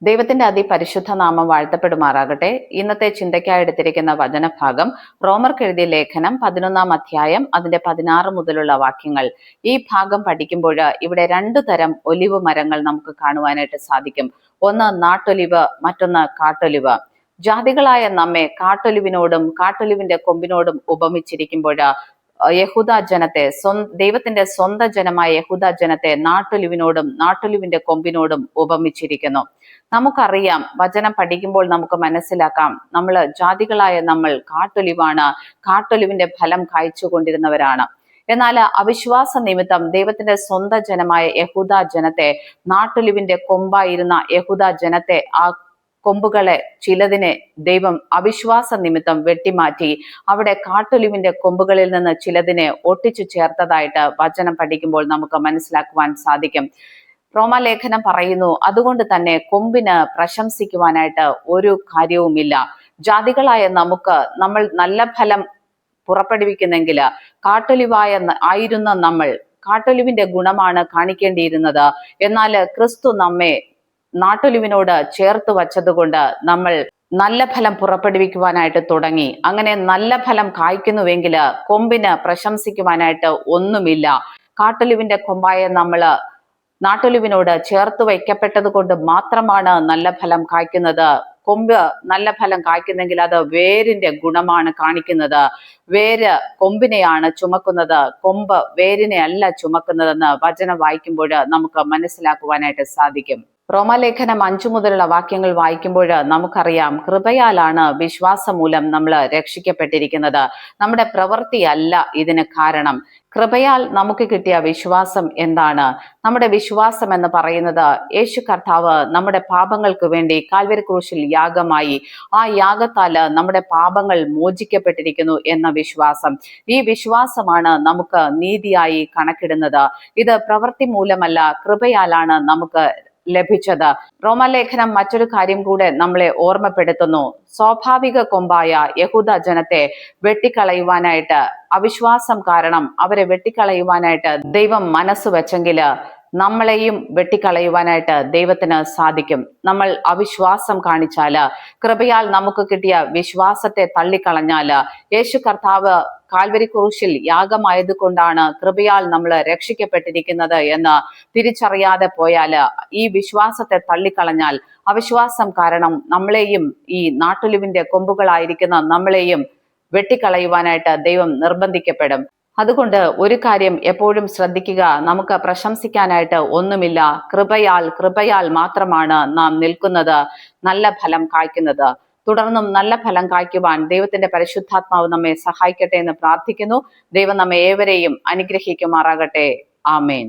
ദൈവത്തിന്റെ അതിപരിശുദ്ധ നാമം വാഴ്ത്തപ്പെടുമാറാകട്ടെ. ഇന്നത്തെ ചിന്തയ്ക്കായി എടുത്തിരിക്കുന്ന വചനഭാഗം റോമർക്ക് എഴുതിയ ലേഖനം 11-ാം അധ്യായം അതിന്റെ 16 മുതലുള്ള വാക്യങ്ങൾ. ഈ ഭാഗം പഠിക്കുമ്പോൾ ഇവിടെ 2 തരം ഒലിവ് മരങ്ങൾ നമുക്ക് കാണുവാനായിട്ട് സാധിക്കും. ഒന്ന് നാട്ടൊലിവ്, മറ്റൊന്ന് കാട്ടൊലിവ്. ജാതികളായ നമ്മെ കാട്ടൊലിവിനോടും കാട്ടൊലിവിന്റെ കൊമ്പിനോടും ഉപമിച്ചിരിക്കുമ്പോൾ യഹൂദ ജനത്തെ, ദൈവത്തിന്റെ സ്വന്തം ജനമായ യഹൂദ ജനത്തെ നാട്ടൊലിവിനോടും നാട്ടൊലിവിന്റെ കൊമ്പിനോടും ഉപമിച്ചിരിക്കുന്നു. നമുക്കറിയാം, വചനം പഠിക്കുമ്പോൾ നമുക്ക് മനസ്സിലാക്കാം, ജാതികളായ നമ്മൾ കാട്ടൊലിവാണ്, കാട്ടൊലിവിന്റെ ഫലം കായ്ച്ചു കൊണ്ടിരുന്നവരാണ്. എന്നാൽ അവിശ്വാസ നിമിത്തം ദൈവത്തിന്റെ സ്വന്തം ജനമായ യഹൂദ ജനത്തെ, നാട്ടൊലിവിന്റെ കൊമ്പായിരുന്ന യഹൂദ ജനത്തെ, ആ കൊമ്പുകളെ ചിലതിനെ ദൈവം അവിശ്വാസ നിമിത്തം വെട്ടിമാറ്റി അവിടെ കാട്ടൊലിവിന്റെ കൊമ്പുകളിൽ നിന്ന് ചിലതിനെ ഒട്ടിച്ചു ചേർത്തതായിട്ട് വചനം പഠിക്കുമ്പോൾ നമുക്ക് മനസ്സിലാക്കുവാൻ സാധിക്കും. റോമാലേഖനം പറയുന്നു, അതുകൊണ്ട് തന്നെ കൊമ്പിന് പ്രശംസിക്കുവാനായിട്ട് ഒരു കാര്യവുമില്ല. ജാതികളായ നമ്മൾ നല്ല ഫലം പുറപ്പെടുവിക്കുന്നെങ്കിൽ ആയിരുന്ന നമ്മൾ കാട്ടൊലിവിന്റെ ഗുണമാണ് കാണിക്കേണ്ടിയിരുന്നത്. എന്നാൽ ക്രിസ്തു നമ്മെ നാട്ടൊലിവിനോട് ചേർത്ത് വച്ചതുകൊണ്ട് നമ്മൾ നല്ല ഫലം പുറപ്പെടുവിക്കുവാനായിട്ട് തുടങ്ങി. അങ്ങനെ നല്ല ഫലം കായ്ക്കുന്നുവെങ്കിൽ കൊമ്പിന് പ്രശംസിക്കുവാനായിട്ട് ഒന്നുമില്ല. കാട്ടൊലിവിന്റെ കൊമ്പായ നാട്ടൊലിവിനോട് ചേർത്ത് വയ്ക്കപ്പെട്ടത് കൊണ്ട് മാത്രമാണ് നല്ല ഫലം കായ്ക്കുന്നത്. കൊമ്പ് നല്ല ഫലം കായ്ക്കുന്നെങ്കിൽ അത് വേരിന്റെ ഗുണമാണ് കാണിക്കുന്നത്. വേര് കൊമ്പിനെയാണ് ചുമക്കുന്നത്, കൊമ്പ് വേരിനെ അല്ല ചുമക്കുന്നതെന്ന് വചനം വായിക്കുമ്പോൾ നമുക്ക് മനസ്സിലാക്കുവാനായിട്ട് സാധിക്കും. റോമാലേഖനം 5 മുതലുള്ള വാക്യങ്ങൾ വായിക്കുമ്പോൾ നമുക്കറിയാം, കൃപയാലാണ് വിശ്വാസം മൂലം നമ്മൾ രക്ഷിക്കപ്പെട്ടിരിക്കുന്നത്. നമ്മുടെ പ്രവൃത്തിയല്ല ഇതിന് കാരണം. കൃപയാൽ നമുക്ക് കിട്ടിയ വിശ്വാസം എന്താണ്? നമ്മുടെ വിശ്വാസം എന്ന് പറയുന്നത്, യേശു കർത്താവ് നമ്മുടെ പാപങ്ങൾക്ക് വേണ്ടി കാൽവരി ക്രൂശിൽ യാഗമായി, ആ യാഗത്താല് നമ്മുടെ പാപങ്ങൾ മോചിക്കപ്പെട്ടിരിക്കുന്നു എന്ന വിശ്വാസം. ഈ വിശ്വാസമാണ് നമുക്ക് നീതിയായി കണക്കിടുന്നത്. ഇത് പ്രവൃത്തി മൂലമല്ല, കൃപയാലാണ് നമുക്ക് ലഭിച്ചത്. റോമാലേഖനം മറ്റൊരു കാര്യം കൂടെ നമ്മളെ ഓർമ്മപ്പെടുത്തുന്നു. സ്വാഭാവിക കൊമ്പായ യഹൂദ ജനത്തെ വെട്ടിക്കളയുവാനായിട്ട്, അവിശ്വാസം കാരണം അവരെ വെട്ടിക്കളയുവാനായിട്ട് ദൈവം മനസ്സ് വെച്ചെങ്കിൽ നമ്മളെയും വെട്ടിക്കളയുവാനായിട്ട് ദൈവത്തിന് സാധിക്കും. നമ്മൾ അവിശ്വാസം കാണിച്ചാല്, കൃപയാൽ നമുക്ക് കിട്ടിയ വിശ്വാസത്തെ തള്ളിക്കളഞ്ഞാല്, യേശു കർത്താവ് കാൽവരി ക്രൂശിൽ യാഗമായത് കൊണ്ടാണ് കൃപയാൽ നമ്മൾ രക്ഷിക്കപ്പെട്ടിരിക്കുന്നത് എന്ന് തിരിച്ചറിയാതെ പോയാല്, ഈ വിശ്വാസത്തെ തള്ളിക്കളഞ്ഞാൽ, അവിശ്വാസം കാരണം നമ്മളെയും, ഈ നാട്ടൊലിവിന്റെ കൊമ്പുകളായിരിക്കുന്ന നമ്മളെയും വെട്ടിക്കളയുവാനായിട്ട് ദൈവം നിർബന്ധിക്കപ്പെടും. അതുകൊണ്ട് ഒരു കാര്യം എപ്പോഴും ശ്രദ്ധിക്കുക, നമുക്ക് പ്രശംസിക്കാനായിട്ട് ഒന്നുമില്ല. കൃപയാൽ മാത്രമാണ് നാം നിൽക്കുന്നത്, നല്ല ഫലം കായ്ക്കുന്നത്. തുടർന്നും നല്ല ഫലം കായ്ക്കുവാൻ ദൈവത്തിന്റെ പരിശുദ്ധാത്മാവ് നമ്മെ സഹായിക്കട്ടെ എന്ന് പ്രാർത്ഥിക്കുന്നു. ദൈവം നമ്മെ ഏവരെയും അനുഗ്രഹിക്കുമാറാകട്ടെ. ആമേൻ.